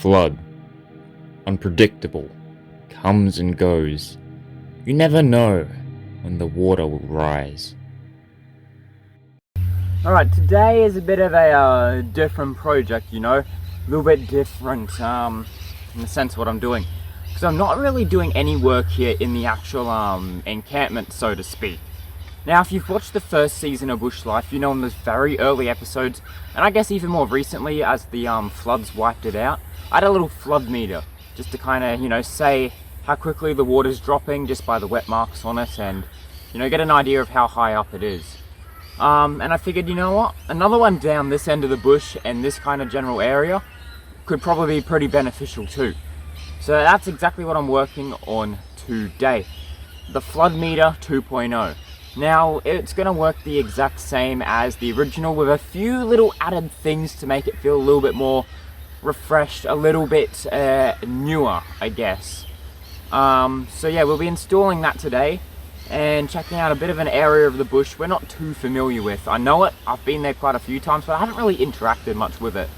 flood. Unpredictable. Comes and goes. You never know when the water will rise. Alright, today is a bit of a different project, you know, a little bit different in the sense of what I'm doing. Because I'm not really doing any work here in the actual encampment, so to speak. Now, if you've watched the first season of Bush Life, you know in those very early episodes, and I guess even more recently as the floods wiped it out, I had a little flood meter, just to kind of, you know, say how quickly the water's dropping just by the wet marks on it, and, you know, get an idea of how high up it is. And I figured, you know what, another one down this end of the bush and this kind of general area could probably be pretty beneficial too. So that's exactly what I'm working on today. The flood meter 2.0. Now, it's going to work the exact same as the original with a few little added things to make it feel a little bit more refreshed, a little bit newer, I guess. So yeah, we'll be installing that today and checking out a bit of an area of the bush we're not too familiar with. I know it, I've been there quite a few times, but I haven't really interacted much with it.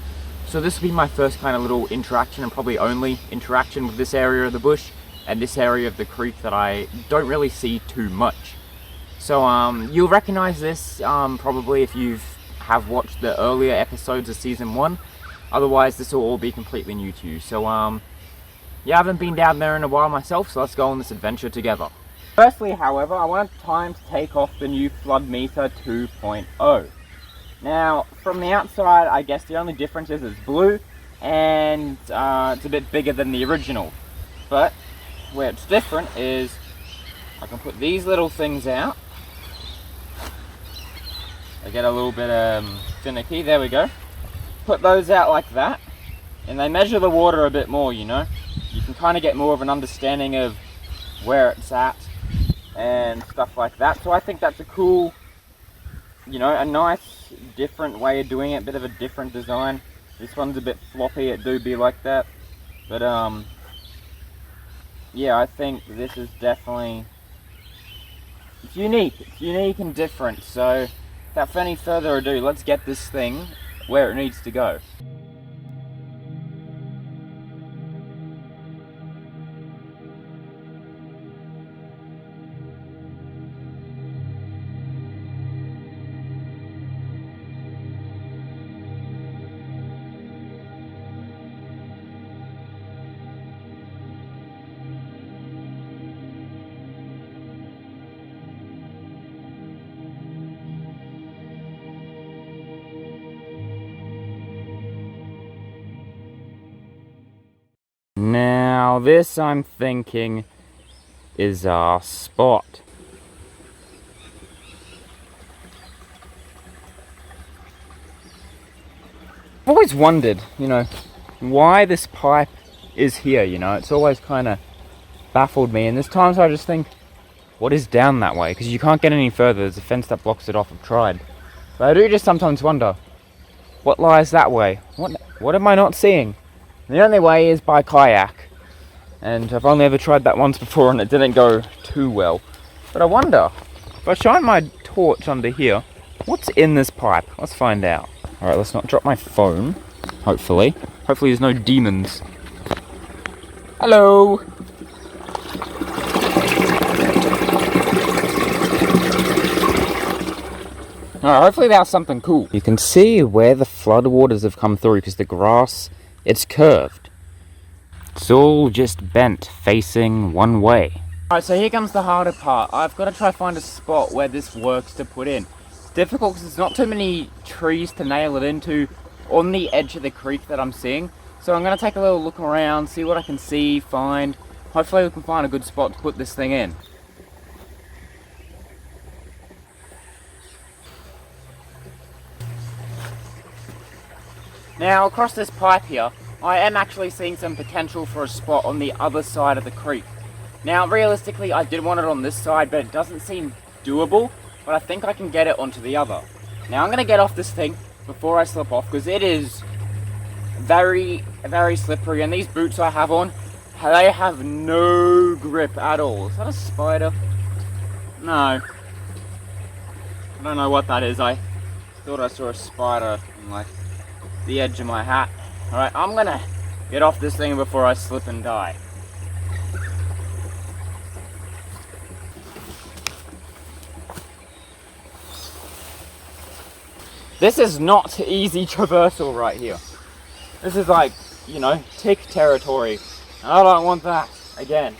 So this will be my first kind of little interaction, and probably only interaction with this area of the bush and this area of the creek that I don't really see too much. So you'll recognize this probably if you have watched the earlier episodes of season 1. Otherwise, this will all be completely new to you. So yeah, I haven't been down there in a while myself, so let's go on this adventure together. Firstly, however, I want time to take off the new flood meter 2.0. Now, from the outside, I guess the only difference is it's blue, and it's a bit bigger than the original. But where it's different is I can put these little things out. I get a little bit finicky, there we go. Put those out like that, and they measure the water a bit more, you know. You can kind of get more of an understanding of where it's at and stuff like that. So I think that's a cool, you know, a nice different way of doing it, bit of a different design. This one's a bit floppy, it do be like that. But yeah, I think this is definitely, it's unique and different. So without any further ado, let's get this thing where it needs to go. Now this, I'm thinking, is our spot. I've always wondered, you know, why this pipe is here, you know. It's always kind of baffled me, and there's times I just think, what is down that way? Because you can't get any further, there's a fence that blocks it off. I've tried. But I do just sometimes wonder, what lies that way? What am I not seeing? The only way is by kayak, and I've only ever tried that once before and it didn't go too well. But I wonder, if I shine my torch under here, what's in this pipe? Let's find out. Alright, let's not drop my phone, hopefully. Hopefully there's no demons. Hello! Alright, hopefully that's something cool. You can see where the floodwaters have come through because the grass, it's curved. It's all just bent, facing one way. Alright, so here comes the harder part. I've got to try to find a spot where this works to put in. It's difficult because there's not too many trees to nail it into on the edge of the creek that I'm seeing. So I'm going to take a little look around, see what I can see, find. Hopefully we can find a good spot to put this thing in. Now, across this pipe here, I am actually seeing some potential for a spot on the other side of the creek. Now, realistically, I did want it on this side, but it doesn't seem doable, but I think I can get it onto the other. Now, I'm going to get off this thing before I slip off, because it is very, very slippery, and these boots I have on, they have no grip at all. Is that a spider? No. I don't know what that is. I thought I saw a spider on, like, the edge of my hat. Alright, I'm gonna get off this thing before I slip and die. This is not easy traversal right here. This is like, you know, tick territory. And I don't want that again.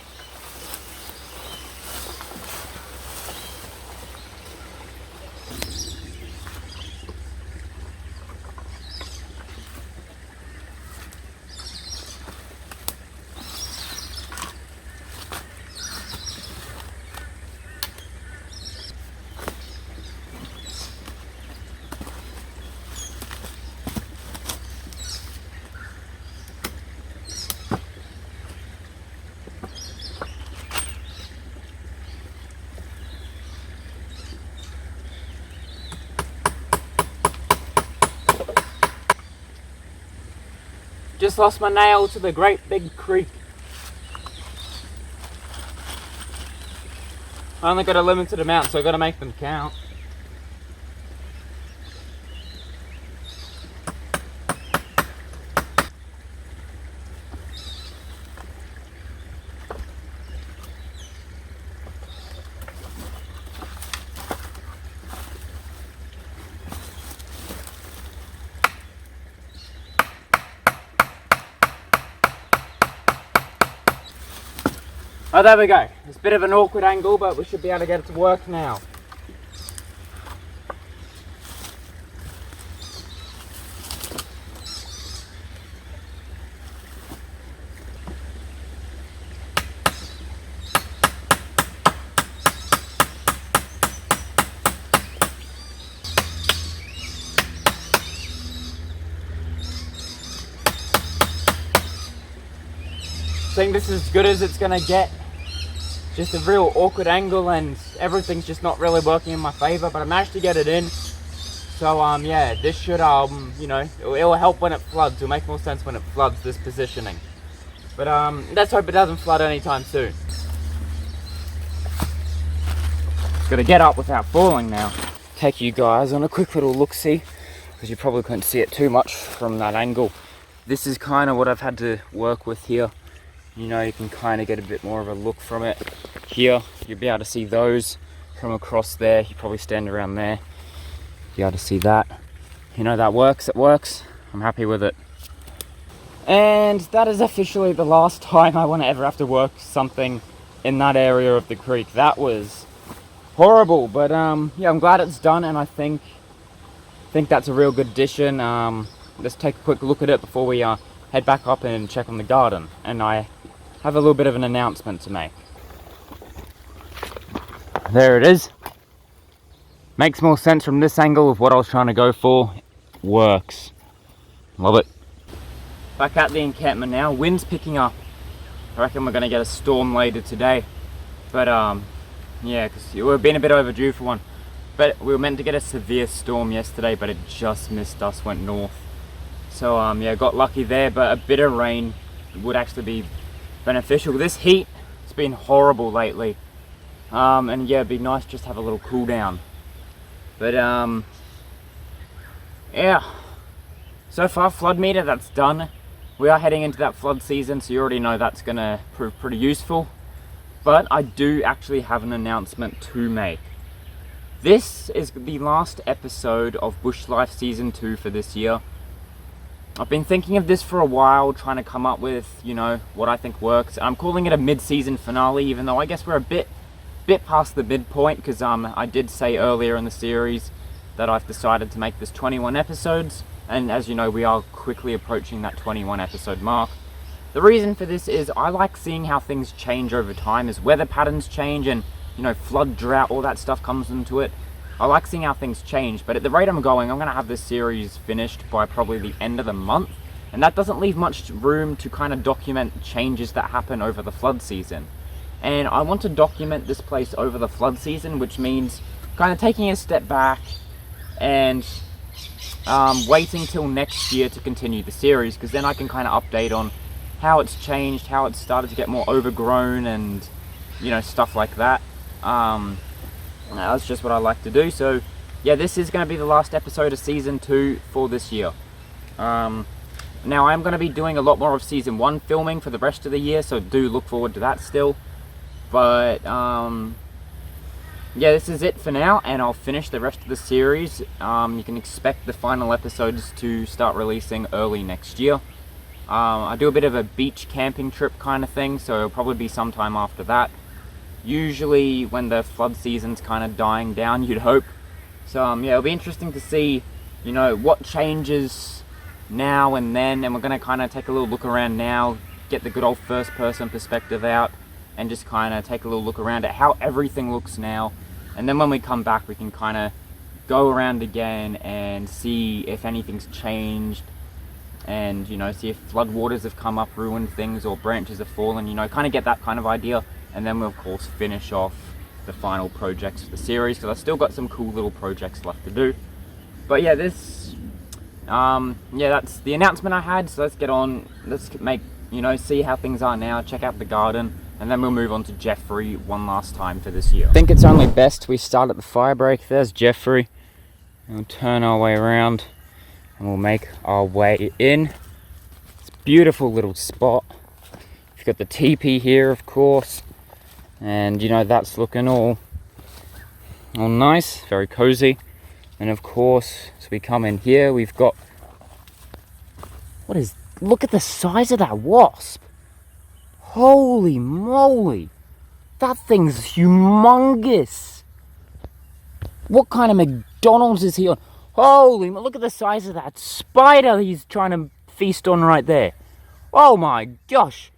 Just lost my nail to the great big creek. I only got a limited amount, so I gotta make them count. Oh, there we go. It's a bit of an awkward angle, but we should be able to get it to work now. I think this is as good as it's gonna get. Just a real awkward angle and everything's just not really working in my favor, but I managed to get it in. So yeah, this should you know, it'll help when it floods. It'll make more sense when it floods, this positioning. But let's hope it doesn't flood anytime soon. Just gotta get up without falling now. Take you guys on a quick little look-see, because you probably couldn't see it too much from that angle. This is kind of what I've had to work with here. You know, you can kind of get a bit more of a look from it. Here, you'll be able to see those from across there. You probably stand around there. You'll be able to see that. You know, that works, it works. I'm happy with it. And that is officially the last time I want to ever have to work something in that area of the creek. That was horrible, but yeah, I'm glad it's done, and I think that's a real good addition. Let's take a quick look at it before we head back up and check on the garden. And I have a little bit of an announcement to make. There it is. Makes more sense from this angle of what I was trying to go for. Works. Love it. Back at the encampment now. Wind's picking up. I reckon we're going to get a storm later today. But yeah, because we've been a bit overdue for one. But we were meant to get a severe storm yesterday, but it just missed us, went north. So yeah, got lucky there, but a bit of rain would actually be beneficial. This heat, it's been horrible lately. And yeah, it'd be nice just to have a little cool down. But yeah. So far, flood meter, that's done. We are heading into that flood season, so you already know that's gonna prove pretty useful. But I do actually have an announcement to make. This is the last episode of Bush Life Season 2 for this year. I've been thinking of this for a while, trying to come up with, you know, what I think works. I'm calling it a mid-season finale, even though I guess we're a bit past the midpoint, because I did say earlier in the series that I've decided to make this 21 episodes, and as you know, we are quickly approaching that 21 episode mark. The reason for this is I like seeing how things change over time as weather patterns change and, you know, flood, drought, all that stuff comes into it. I like seeing how things change, but at the rate I'm going, I'm going to have this series finished by probably the end of the month, and that doesn't leave much room to kind of document changes that happen over the flood season. And I want to document this place over the flood season, which means kind of taking a step back and waiting till next year to continue the series, because then I can kind of update on how it's changed, how it's started to get more overgrown, and, you know, stuff like that. That's just what I like to do. So yeah, this is going to be the last episode of season 2 for this year. Now I'm going to be doing a lot more of season 1 filming for the rest of the year, so do look forward to that still. But yeah, this is it for now, and I'll finish the rest of the series. You can expect the final episodes to start releasing early next year. I do a bit of a beach camping trip kind of thing, so it'll probably be sometime after that. Usually when the flood season's kind of dying down, you'd hope. So yeah, it'll be interesting to see, you know, what changes now and then, and we're going to kind of take a little look around now, get the good old first person perspective out, and just kind of take a little look around at how everything looks now. And then when we come back, we can kind of go around again and see if anything's changed, and, you know, see if floodwaters have come up, ruined things, or branches have fallen, you know, kind of get that kind of idea. And then we'll of course finish off the final projects for the series, because I've still got some cool little projects left to do. But yeah, this, yeah, that's the announcement I had, so let's get on, let's make, you know, see how things are now, check out the garden, and then we'll move on to Jeffrey one last time for this year. I think it's only best we start at the fire break. There's Jeffrey. We'll turn our way around and we'll make our way in. It's a beautiful little spot. You've got the teepee here, of course, and you know, that's looking all nice, very cozy. And of course, as we come in here, we've got, look at the size of that wasp. Holy moly, that thing's humongous. What kind of McDonald's is he on? Holy, look at the size of that spider he's trying to feast on right there. Oh my gosh.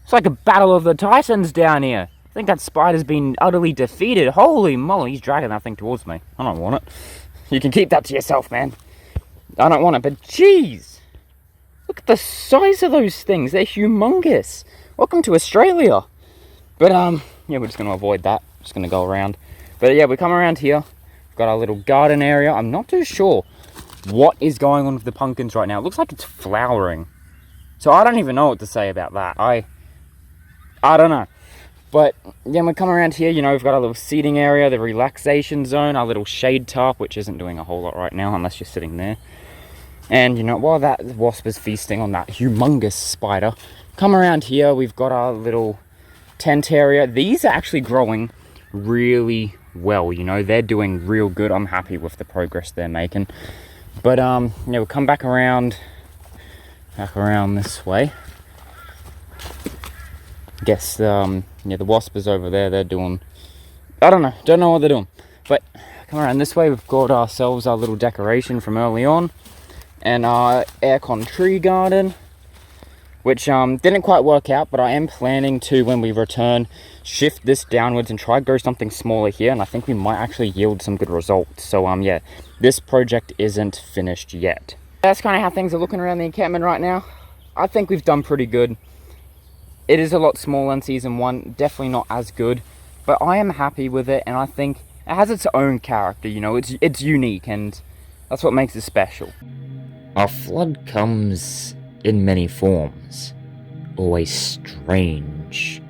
It's like a battle of the titans down here. I think that spider's been utterly defeated. Holy moly, he's dragging that thing towards me. I don't want it. You can keep that to yourself, man. I don't want it, but jeez. Look at the size of those things. They're humongous. Welcome to Australia. But, yeah, we're just going to avoid that. Just going to go around. But, yeah, we come around here. We've got our little garden area. I'm not too sure what is going on with the pumpkins right now. It looks like it's flowering. So I don't even know what to say about that. I don't know. But, yeah, we come around here, you know, we've got our little seating area, the relaxation zone, our little shade tarp, which isn't doing a whole lot right now, unless you're sitting there. And, you know, while that wasp is feasting on that humongous spider, come around here, we've got our little tent area. These are actually growing really well, you know, they're doing real good. I'm happy with the progress they're making. But, yeah, we'll come back around this way. Guess, yeah, the wasp is over there. They're doing, I don't know what they're doing. But come around this way, we've got ourselves our little decoration from early on, and our aircon tree garden, which didn't quite work out, but I am planning to, when we return, shift this downwards and try to grow something smaller here, and I think we might actually yield some good results. So yeah, this project isn't finished yet. That's kind of how things are looking around the encampment right now. I think we've done pretty good. It is a lot smaller than season 1, definitely not as good, but I am happy with it, and I think it has its own character, you know, it's unique, and that's what makes it special. A flood comes in many forms, always strange,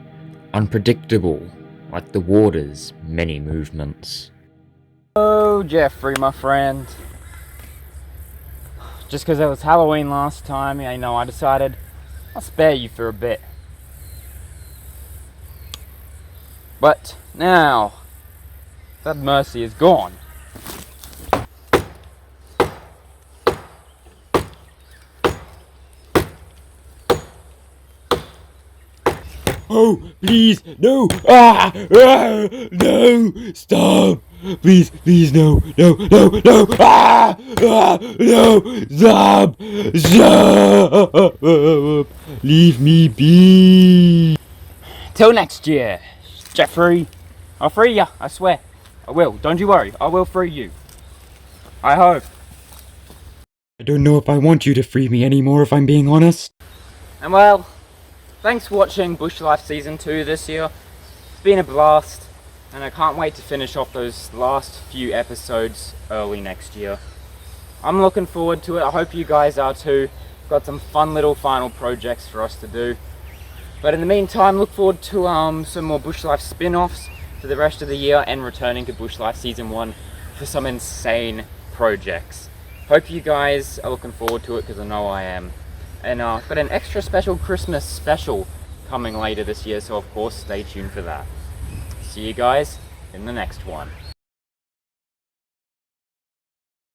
unpredictable, like the water's many movements. Oh, Jeffrey, my friend. Just because it was Halloween last time, you know, I decided I'll spare you for a bit. But now that mercy is gone, Oh, please, no! No! Stop! Please, no! No! Stop! Leave me be! till next year, Jeffrey. I'll free you, I swear. I will, don't you worry, I will free you. I hope. I don't know if I want you to free me anymore, if I'm being honest. And well, thanks for watching Bush Life Season 2 this year. It's been a blast, and I can't wait to finish off those last few episodes early next year. I'm looking forward to it, I hope you guys are too. Got some fun little final projects for us to do. But in the meantime, look forward to some more Bush Life spin-offs for the rest of the year, and returning to Bush Life Season 1 for some insane projects. Hope you guys are looking forward to it, because I know I am. And I've got an extra special Christmas special coming later this year, so of course stay tuned for that. See you guys in the next one.